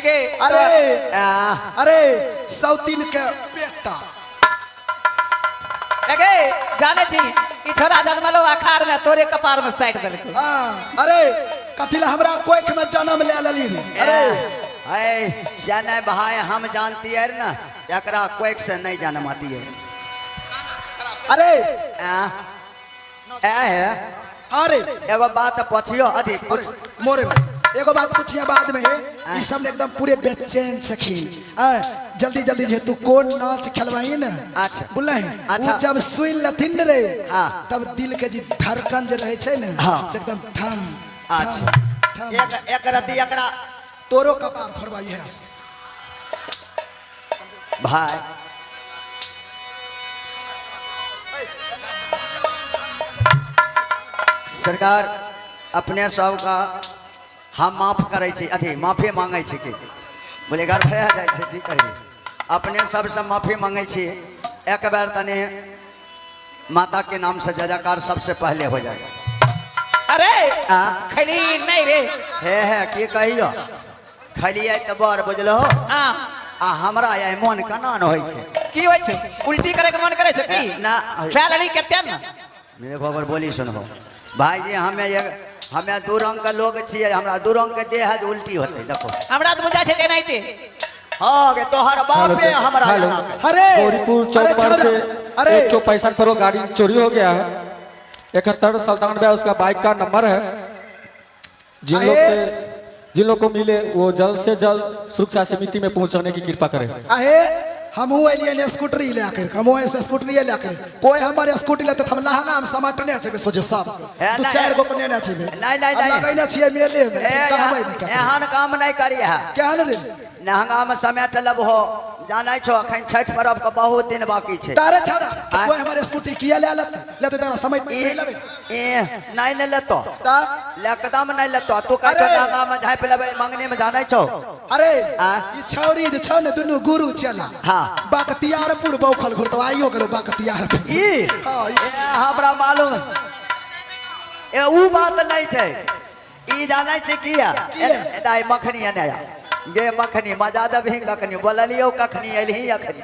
एगे अरे अरे सौतीन के बेटा एगे जाने छी ई छोरा जन्मलो अखाड़ में तोरे कपार में साइड देलको। अरे कथिला हमरा कोख में जन्म ले लेली। अरे जाने भाई हम जानती है ना एकरा कोख से नहीं जन्माती है। अरे अरे एगो बात पूछियो अथी मोरे एगो बात पूछिए बाद में है। ई सब एकदम पूरे बेचैन सखीन जल्दी जल्दी जे तू कौन नाच खेलवाई ना। अच्छा बोला है अच्छा जब सुन लथिन रे तब दिल के जी धड़कन जे रहे छे ना से एकदम थम। अच्छा एक रति एकरा तोरो कपार फरवाई है भाई। सरकार अपने सब का हम माफ करे छी अथी माफी मांगे छी कि बोले घर भरा जाए छे की करिए अपने सब से माफी मांगे छी। एक बार तने माता के नाम से जयकार सबसे पहले हो जाए। अरे खली नहीं रे है की कहियो खलिए तो बड़ बुझलो आ हमरा आय मन कना न होय छे की होय छे उल्टी करे के मन करे छे की ना ख्याल अली केते ना मेरे खबर बोली सुनो भाई जी हमें दू रंग के लोग छिए हमरा दू रंग के देह है उल्टी होते देखो हमरा तो बुझा छे ते नहीं थे हां के तोहर बाप पे हमरा अरे गौरीपुर चौक पर से एक 165 करोड़ गाड़ी चोरी हो गया है। 71 सुल्तान भाई उसका बाइक का नंबर है। जिन लोग को मिले वो जल्द से जल्द सुरक्षा समिति में पहुंचाने की कृपा करें। हम एलियन स्कूटरी लेकर हम ऐसे स्कूटरी लेकर कोई हमारे स्कूटी लेते हम लहंगा हम समाटने छे सोचे सब दो चार गो कोने छे नहीं लगाइना छिए मेले में एहन काम नहीं करिए केहन रे लहंगा में समेट लब हो जानै छो अखन छठ पर्व के बहुत दिन बाकी छे तारे छौड़ा कोई हमारे स्कूटी किया लेते तारा समय लेबे नहीं लेतो ता एकदम नहीं लेतो तू कह छो लहंगा में झाप लेबे मांगने में जानै छो। अरे ई छौरी जे छौ ने दुनु गुरु चला हां बख्तियारपुर बौखल घुरतो आइयो करो बख्तियारपुर ई हमरा मालूम ए ऊ बात नहीं छे ई जानै छे किया दाई मखनी आया गे मखनी मजा दबही कखनी बोललियो कखनी एलही अखनी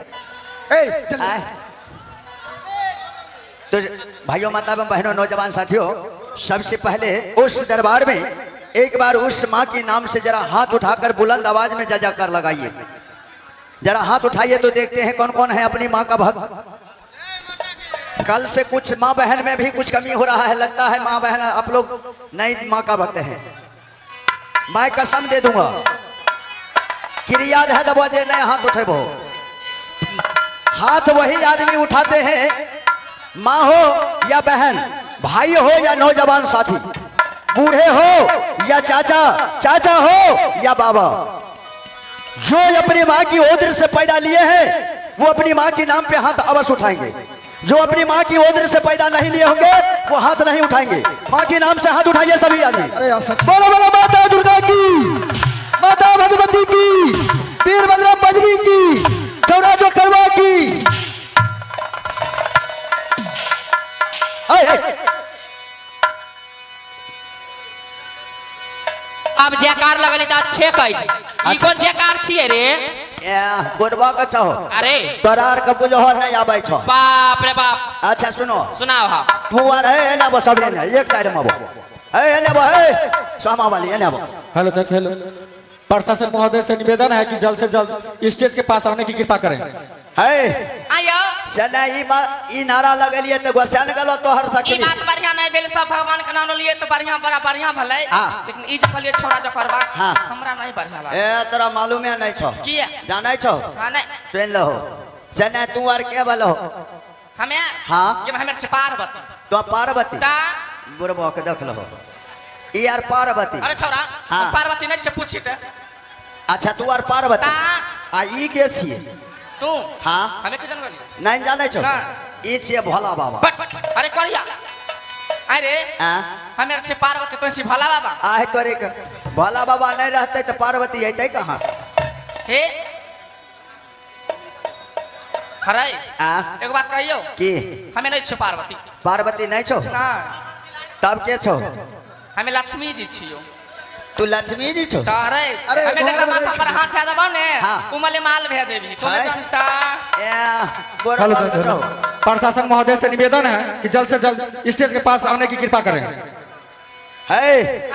तो भाइयों माता बहनों नौजवान साथियों सबसे पहले उस दरबार में एक बार उस माँ के नाम से जरा हाथ उठाकर बुलंद आवाज में जयकार लगाइए। जरा हाथ उठाइए तो देखते हैं कौन कौन है अपनी माँ का भक्त। कल से कुछ माँ बहन में भी कुछ कमी हो रहा है लगता है माँ बहन आप लोग नई माँ का भक्त है। मैं कसम दे दूंगा क्रिया है दबा दे नए हाथ उठेबो हाथ वही आदमी उठाते हैं माँ हो या बहन भाई हो या नौजवान साथी बूढ़े हो या चाचा हो या बाबा जो अपनी माँ की ओर से पैदा लिए हैं वो अपनी माँ के नाम पे हाथ अवश्य उठाएंगे। जो अपनी माँ की ओर से पैदा नहीं लिए होंगे वो हाथ नहीं उठाएंगे। माँ के नाम से हाथ उठाइए सभी आदमी। बोलो बोलो माता दुर्गा की माता भगवती की वीरभद्र बजरी की चौरा जो करवा की। अब जयकार लगले त अच्छे कई ई कोन जयकार छिए रे कोरबा का चाहो अरे तोरार का बुझो नहीं आबै छो बाप रे बाप। अच्छा सुनाओ हां तू आ रहे ना वो सब ने एक साइड में वो ने वो सामा वाली ने वो हेलो चेक हेलो प्रशासन महोदय से निवेदन है कि जल्द से जल्द स्टेज के पास आने की कृपा करें। है आयो सना ई नारा लगलिए तो गोसान गलो तो हर सकली ई बात बढ़िया नहीं भेल सब भगवान के नाम लिए तो बढ़िया बड़ा बढ़िया भले लेकिन ई जे कहलिए छोरा जो करबा हमरा नहीं बढ़िया लागे। ए तोरा मालूम है नहीं छो किया जानै छो हां नहीं सुन लो सना तू और के बोलो हमें हां कि हमें पार्वती तो पार्वती ता बुरबो के देख लो ई यार पार्वती। अरे छोरा पार्वती नहीं छ पूछी त अच्छा तू और पार्वती आ ई के छिए तू हां हमें के जानगली नहीं जानै छो ई छिए भोला बाबा। अरे करिया अरे हमें से पार्वती तो सी भोला बाबा आए तोरे के भोला बाबा नहीं रहते तो पार्वती अइते कहां से हे खराई एक बात कहियो की हमें नहीं छ पार्वती पार्वती नहीं छो ना तब के छो हमें लक्ष्मी जी छियो। तू लक्ष्मी जी छो अरे अरे, हमें घर जरा में माथा पर देख। हाथ दे दबा ने हाँ। उमले माल भेजे भी तुम्हें है? जानता बोल हेलो बोल सर, छो प्रशासन महोदय से निवेदन है कि जल्द से जल्द स्टेज के पास आने की कृपा करें। है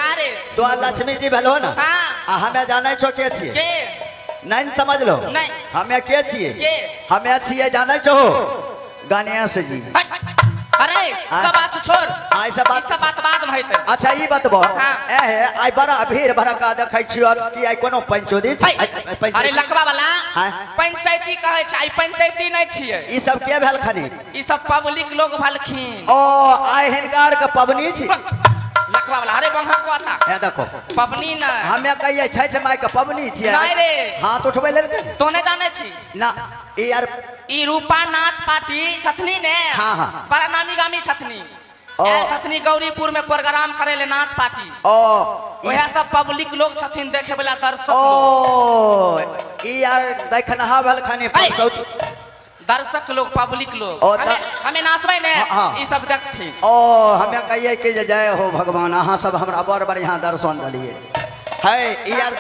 अरे तो लक्ष्मी जी भलो ना हाँ। हमें जाने छो के छिए के नहीं समझ लो नहीं। हमें के छिए के हमें छिए जाने छो गणेश जी अरे सब बात छोड़ हाँ, ई सब बात- बाद में हेतै अच्छा ई बतबो हाँ। ए आई बड़ा भीड़ भड़का देखै छियो कि आई कोनो पंचोदी छै अरे लकवा वाला हाँ। पंचायती कहै छै आई पंचायती नहीं छियै ई सब के भेल खनी ई सब पब्लिक लोग भलखिन ओ आई हिनकार के पबनी छी लकवा वाला अरे बंहकवा था ए देखो पबनी न हमें कहिए छठ माई के पबनी छियै नहीं रे हाथ उठबै लेल के तो नहीं जाने छी ना ई यार ई रूपा नाच पार्टी छथनी ने हाँ, हाँ। बड़ा नामी गामी छथनी ओ। ए छथनी गौरीपुर में प्रोग्राम करे ले नाच पार्टी ओ वह सब पब्लिक लोग छथिन देखे वाला दर्शक लोग। ओ ई यार देखनहा भेल खनी परसौती दर्शक लोग पब्लिक लोग ओ, हमें नाचबै ने हाँ, हाँ। ई सब देखथिन ओ हमें कहिए कि जे जय हो भगवान अहाँ सब हमरा बड़ बढ़िया दर्शन दिलिए है ई यार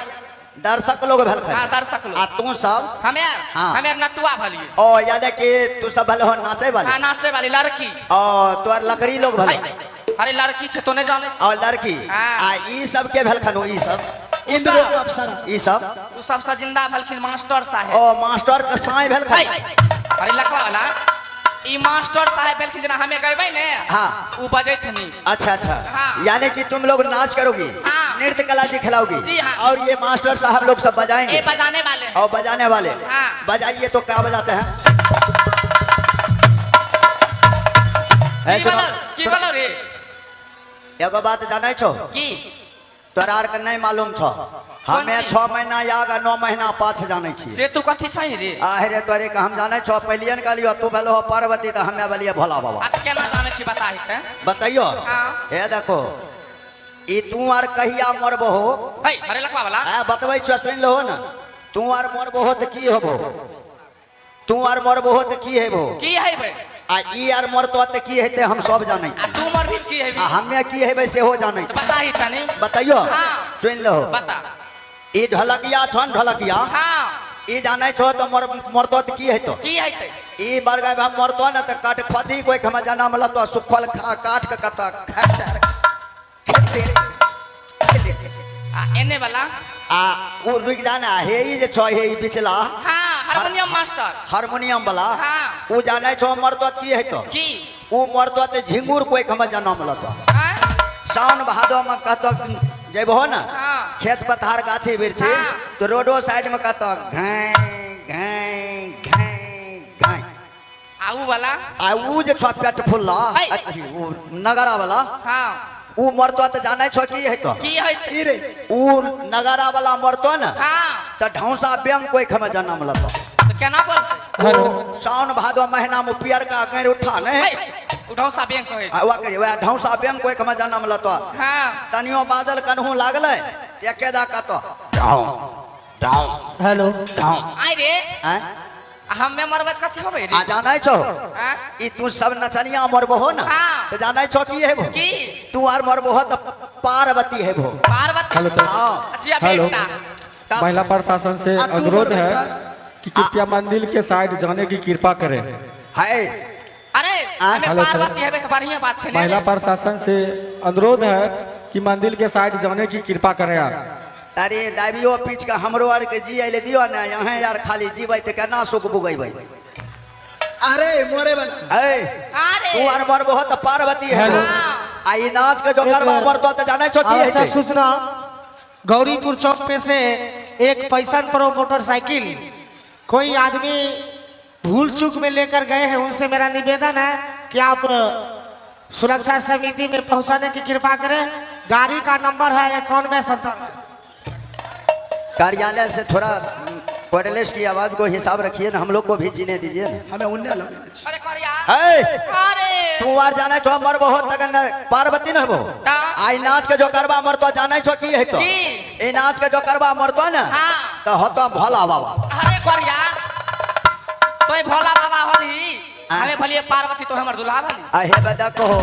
दर्शक लोग भेल हाँ खनी दर्शक लोग आ तू सब हमें हाँ। हमें नटुआ भलिए ओ यानी कि तू सब भेल हो नाचे वाली हाँ नाचे वाली लड़की ओ तोर लकड़ी लोग भेल अरे लड़की छे तो नहीं जाने छी और लड़की हाँ। आ ई सब के भेल खनो ई सब इंद्र अप्सरा ई सब उ सब जिंदा भलखिन मास्टर साहेब ओ मास्टर के साई भेल है। खनी अरे लकवा वाला ई मास्टर साहेब भेलखिन जना हमें गइबै ने हाँ। उ बजैथनी अच्छा अच्छा हाँ। यानी कि तुम लोग नाच करोगी हाँ। नृत्य कला दिखलाओगी जी हाँ। और ये मास्टर साहब लोग सब बजाएंगे ये बजाने वाले हैं। और बजाने वाले हाँ। बजाइए तो क्या बजाते हैं की ऐसे बोलो की बोलो रे एगो बात जानै छो की तोरा आर के नहीं मालूम छो हमें चीज? 6 महीना याग 9 महीना पाछ जानै छी से तू कथी छै रे आहे तोरे के हम जानै छो पहलियन कहलियो तू भेलो हो पार्वती तो हमें बलिए भोला बाबा अच्छा केना जाने छी बताही के बताइयो हाँ। ए देखो ई तू आर कहिया मरबो हो है अरे लकवा वाला आ बतबै छो सुन लो ना तू आर मरबो हो त की होबो तू आर मरबो हो त की हेबो की है बे आ ई आर मरतो त की हेते हम सब जानै आ छी तू मर भी की है आ हमें की हेबे से हो जानै तो छी बताही तनी बताइयो हाँ। सुन लो बता ई ढलकिया छन ढलकिया हां ई जानै छो त मरतो त की हेतो की है ते ई बरगा में मरतो न त काट खदी कोई हम जनम लतो सुखल काट के कत आ एने वाला आ उ रुक जाना हे ई जे छो हे ई बिचला हां हारमोनियम मास्टर हारमोनियम वाला हाँ। उ जानै छो मरतो त की हेतो की उ मरतो त झिंगुर कोई हम जनम लतो हां सावन भादो में कहतो जेबहो ना हाँ। खेत पथार गाछी बिरछी हाँ। तो रोडो साइड में कहतो घाई घाई घाई घाई आऊ वाला आ उ जे छो पेट फुल्ला है। उ नगरा वाला हां उ मरतो त जानै छो की हेतो की है ते ई रे उ नगरा वाला मरतो ना हां त ढौसा ब्यंग कोई खम जन्म लतो तो केना बोलते उ सावन भादो महीना में पियर का गैर उठा नहीं है उठाओ सा बैंक कहै छै वा करे वा ढौसा ब्यंग कोई खम जन्म लतो हां तनियो बादल कनहू लागले एकेदा कहतो डाउ डाउ हेलो डाउ आई रे हैं हमें मरबत कथी होबै रे आ जानै छो हां ई तू सब नचनिया मरबो हो ना हाँ। तो जानै छो की हेबो की तू आर मरबो हो त पार्वती हेबो पार्वती हेलो सर। हां अच्छा हेलो बेटा महिला प्रशासन से आ, तू अनुरोध बोल है बेटा। कि कृपया मंदिर के साइड जाने की कृपा करें। है अरे हाँ, हमें हेलो सर। पार्वती हेबे तो बढ़िया बात छै महिला ने प्रशासन से अनुरोध है कि मंदिर के साइड जाने की कृपा करें आप। अरे दाबियो पीछ के हमरो आर के जी ले दियो ना यहाँ यार खाली जीबै त केना सुख बुगैबै अरे मोरे वाला ए अरे तू आर मरबो हो त पार्वती हेबो हाँ। आ ई नाच के जो करबा मरतो त जानै छो की आवश्यक हेतै सूचना गौरीपुर चौक पे से एक पैसा प्रो मोटरसाइकिल कोई आदमी भूल चूक में लेकर गए हैं उनसे मेरा निवेदन है कि आप सुरक्षा समिति में पहुंचाने की कृपा करें। गाड़ी का नंबर है 9157। कार्यालय से थोड़ा कोडलेस की आवाज को हिसाब रखिए ना हम लोग को भी जीने दीजिए ना हमें उन्ने लगे अरे करिया है अरे तू आर जानै छो मरबो हो तक न पार्वती न हेबो हाँ। आई नाच के जो करबा मरतो जानै छो की हेतो की? ए नाच के जो करबा मरतो ना हाँ। त होतो भोला बाबा अरे करिया तोय भोला बाबा होली हाँ। हमें भलिए पार्वती तो हमर दुल्हा भली आ हे बदा कहो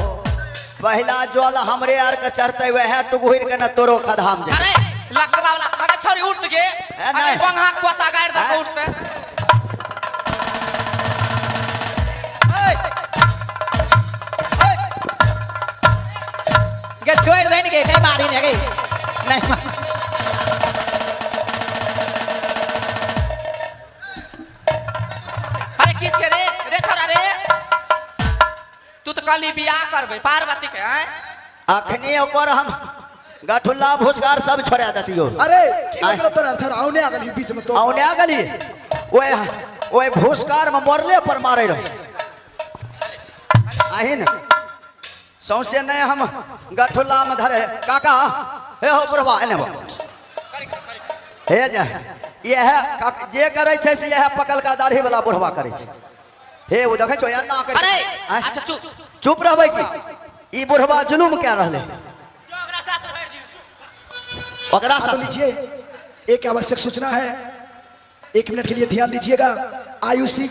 पहला जल हमरे आर के चढ़ते वह टुगुर के न तोरो खदाम जे अरे लकवा वाला अरे छोरी उठ के अरे नहीं। पंगा कोता गाड़ दे उठते के छोड़ देन के कहीं मारी नहीं गई नहीं अरे की छे रे रे छोरा रे तू तो कल बियाह करबे पार्वती के हैं अखनी ओकर हम गठुल्ला भूसकार सब छोड़ा देतियो अरे की मतलब तोरा सर आउने आ गली बीच में तो औने आ गली ओए भूसकार में मरले पर मारे रहो आहिन सौसे नहीं हम गठुल्ला में धरे काका हे हो बुढ़वा एने बा हे जा यह जे करे छे से यह पकल का दाढ़ी वाला बुढ़वा करे छे हे वो देखे छो यार ना करे अरे आय? अच्छा चुप चुप रहबै की ई बुढ़वा जुलुम क्या रहले ओकरा तो साथ लीजिए एक आवश्यक सूचना है 1 मिनट के लिए ध्यान दीजिएगा आयुषी